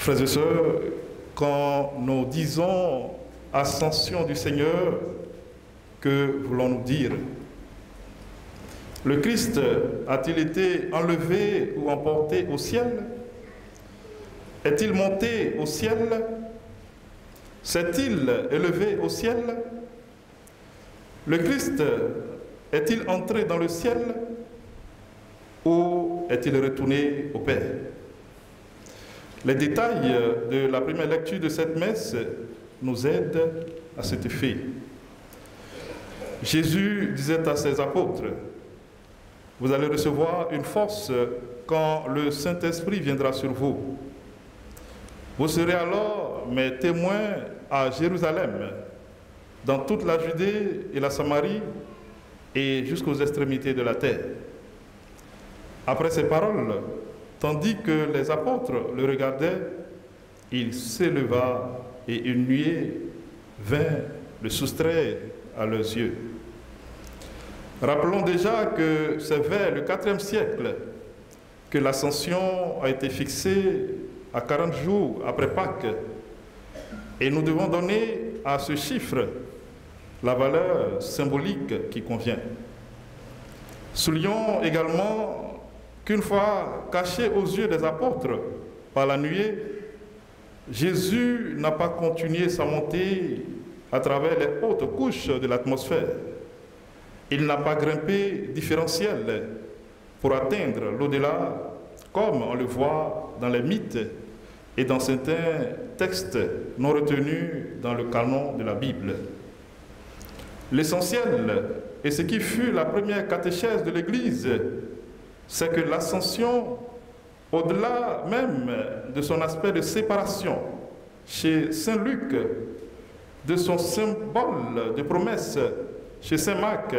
Frères et sœurs, quand nous disons Ascension du Seigneur, que voulons-nous dire? Le Christ a-t-il été enlevé ou emporté au ciel? Est-il monté au ciel? S'est-il élevé au ciel? Le Christ est-il entré dans le ciel ou est-il retourné au Père? Les détails de la première lecture de cette messe nous aident à cet effet. Jésus disait à ses apôtres, « Vous allez recevoir une force quand le Saint-Esprit viendra sur vous. Vous serez alors mes témoins à Jérusalem, dans toute la Judée et la Samarie et jusqu'aux extrémités de la terre. » Après ces paroles, tandis que les apôtres le regardaient, il s'éleva et une nuée vint le soustraire à leurs yeux. Rappelons déjà que c'est vers le IVe siècle que l'ascension a été fixée à 40 jours après Pâques, et nous devons donner à ce chiffre la valeur symbolique qui convient. Soulignons également qu'une fois caché aux yeux des apôtres par la nuée, Jésus n'a pas continué sa montée à travers les hautes couches de l'atmosphère. Il n'a pas grimpé différentiel pour atteindre l'au-delà, comme on le voit dans les mythes et dans certains textes non retenus dans le canon de la Bible. L'essentiel, et ce qui fut la première catéchèse de l'Église, c'est que l'ascension, au-delà même de son aspect de séparation chez Saint Luc, de son symbole de promesse chez Saint Marc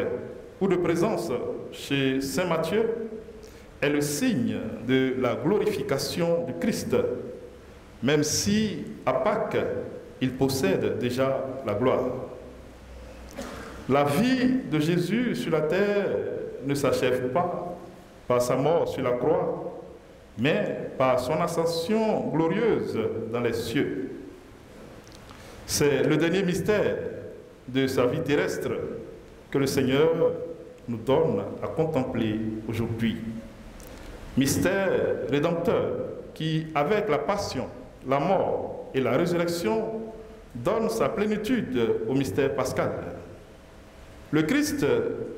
ou de présence chez Saint Matthieu, est le signe de la glorification du Christ, même si à Pâques, il possède déjà la gloire. La vie de Jésus sur la terre ne s'achève pas par sa mort sur la croix, mais par son ascension glorieuse dans les cieux. C'est le dernier mystère de sa vie terrestre que le Seigneur nous donne à contempler aujourd'hui. Mystère rédempteur qui, avec la passion, la mort et la résurrection, donne sa plénitude au mystère pascal. Le Christ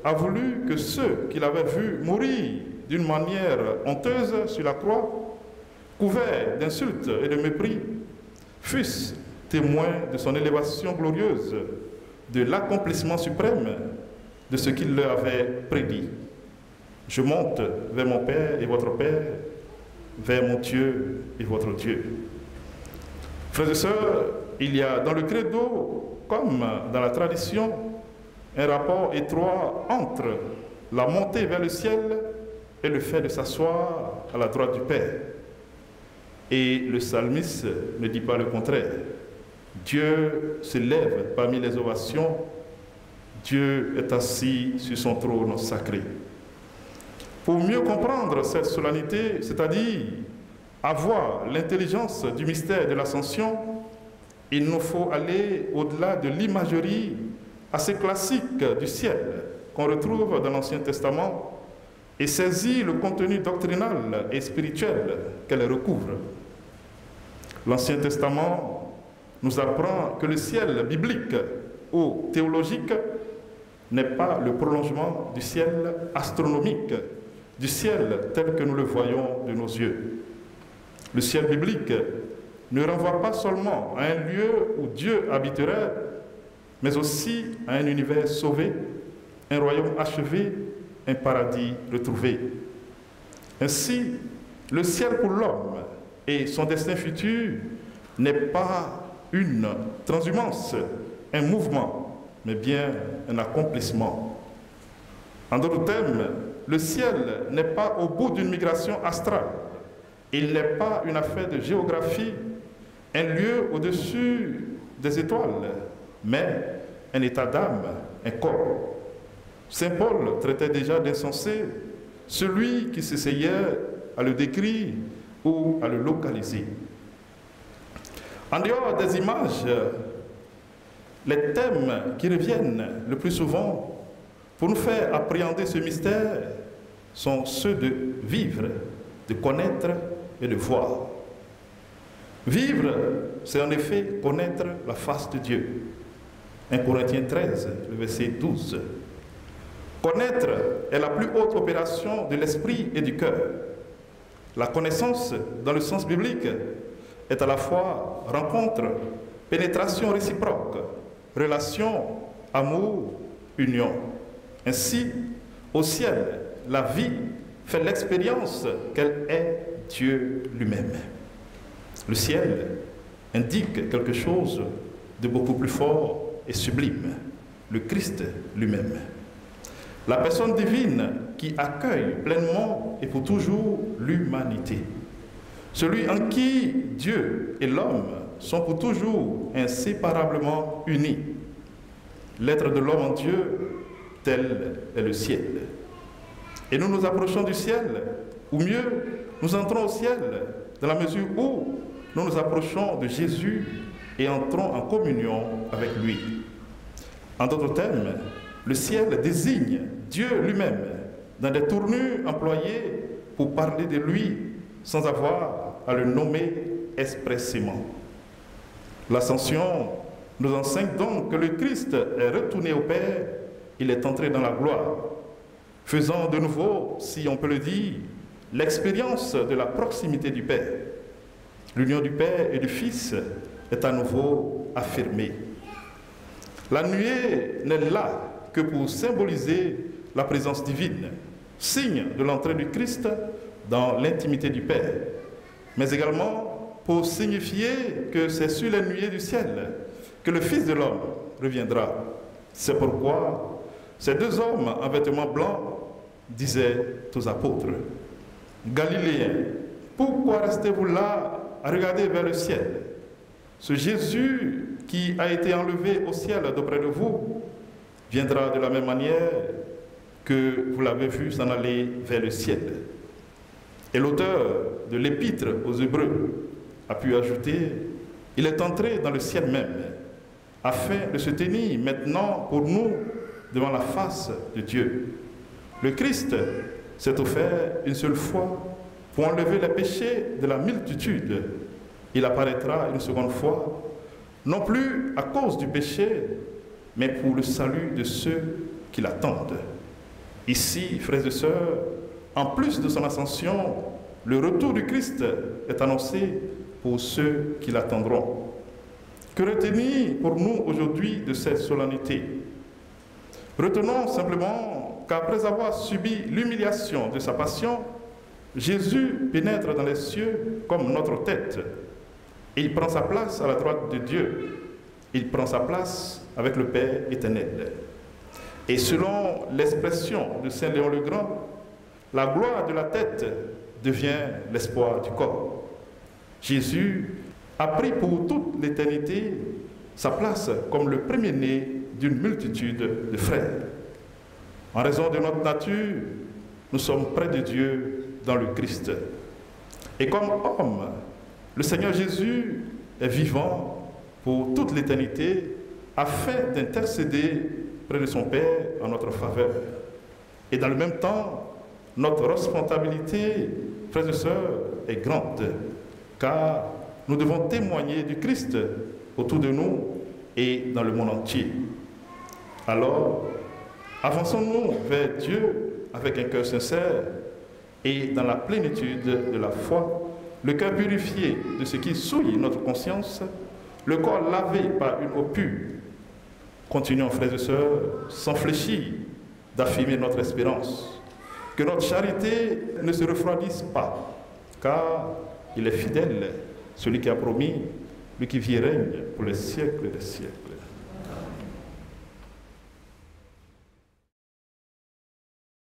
a voulu que ceux qu'il avait vus mourir d'une manière honteuse sur la croix, couverts d'insultes et de mépris, fussent témoins de son élévation glorieuse, de l'accomplissement suprême de ce qu'il leur avait prédit. Je monte vers mon Père et votre Père, vers mon Dieu et votre Dieu. Frères et sœurs, il y a dans le credo, comme dans la tradition, un rapport étroit entre la montée vers le ciel et le fait de s'asseoir à la droite du Père. Et le psalmiste ne dit pas le contraire. Dieu se lève parmi les ovations, Dieu est assis sur son trône sacré. Pour mieux comprendre cette solennité, c'est-à-dire avoir l'intelligence du mystère de l'Ascension, il nous faut aller au-delà de l'imagerie assez classique du ciel qu'on retrouve dans l'Ancien Testament et saisir le contenu doctrinal et spirituel qu'elle recouvre. L'Ancien Testament nous apprend que le ciel biblique ou théologique n'est pas le prolongement du ciel astronomique du ciel tel que nous le voyons de nos yeux. Le ciel biblique ne renvoie pas seulement à un lieu où Dieu habiterait, mais aussi à un univers sauvé, un royaume achevé, un paradis retrouvé. Ainsi, le ciel pour l'homme et son destin futur n'est pas une transhumance, un mouvement, mais bien un accomplissement. En d'autres termes, le ciel n'est pas au bout d'une migration astrale. Il n'est pas une affaire de géographie, un lieu au-dessus des étoiles, mais un état d'âme, un corps. Saint Paul traitait déjà d'insensé celui qui s'essayait à le décrire ou à le localiser. En dehors des images, les thèmes qui reviennent le plus souvent pour nous faire appréhender ce mystère sont ceux de vivre, de connaître et de voir. Vivre, c'est en effet connaître la face de Dieu. 1 Corinthiens 13, le verset 12. Connaître est la plus haute opération de l'esprit et du cœur. La connaissance, dans le sens biblique, est à la fois rencontre, pénétration réciproque, relation, amour, union. Ainsi, au ciel, la vie fait l'expérience qu'elle est Dieu lui-même. Le ciel indique quelque chose de beaucoup plus fort et sublime, le Christ lui-même. La personne divine qui accueille pleinement et pour toujours l'humanité. Celui en qui Dieu et l'homme sont pour toujours inséparablement unis. L'être de l'homme en Dieu, tel est le ciel. Et nous nous approchons du ciel, ou mieux, nous entrons au ciel dans la mesure où nous nous approchons de Jésus et entrons en communion avec lui. En d'autres termes, le ciel désigne Dieu lui-même dans des tournures employées pour parler de lui sans avoir à le nommer expressément. L'Ascension nous enseigne donc que le Christ est retourné au Père, il est entré dans la gloire, faisant de nouveau, si on peut le dire, l'expérience de la proximité du Père. L'union du Père et du Fils est à nouveau affirmée. La nuée n'est là que pour symboliser la présence divine, signe de l'entrée du Christ dans l'intimité du Père, mais également pour signifier que c'est sur les nuées du ciel que le Fils de l'homme reviendra. C'est pourquoi ces deux hommes en vêtements blancs disaient aux apôtres: Galiléens, pourquoi restez-vous là à regarder vers le ciel? Ce Jésus qui a été enlevé au ciel d'auprès de vous viendra de la même manière que vous l'avez vu s'en aller vers le ciel. Et l'auteur de l'épître aux Hébreux a pu ajouter: il est entré dans le ciel même, afin de se tenir maintenant pour nous devant la face de Dieu. Le Christ s'est offert une seule fois pour enlever les péchés de la multitude. Il apparaîtra une seconde fois, non plus à cause du péché, mais pour le salut de ceux qui l'attendent. Ici, frères et sœurs, en plus de son ascension, le retour du Christ est annoncé pour ceux qui l'attendront. Que retenir pour nous aujourd'hui de cette solennité? Retenons simplement qu'après avoir subi l'humiliation de sa passion, Jésus pénètre dans les cieux comme notre tête. Il prend sa place à la droite de Dieu. Il prend sa place avec le Père éternel. Et selon l'expression de Saint Léon le Grand, la gloire de la tête devient l'espoir du corps. Jésus a pris pour toute l'éternité sa place comme le premier-né d'une multitude de frères. En raison de notre nature, nous sommes près de Dieu dans le Christ. Et comme homme, le Seigneur Jésus est vivant pour toute l'éternité afin d'intercéder près de son Père en notre faveur. Et dans le même temps, notre responsabilité, frères et sœurs, est grande, car nous devons témoigner du Christ autour de nous et dans le monde entier. Alors, avançons-nous vers Dieu avec un cœur sincère, et dans la plénitude de la foi, le cœur purifié de ce qui souille notre conscience, le corps lavé par une eau pure. Continuons, frères et sœurs, sans fléchir, d'affirmer notre espérance. Que notre charité ne se refroidisse pas, car il est fidèle, celui qui a promis, lui qui vit et règne pour les siècles des siècles.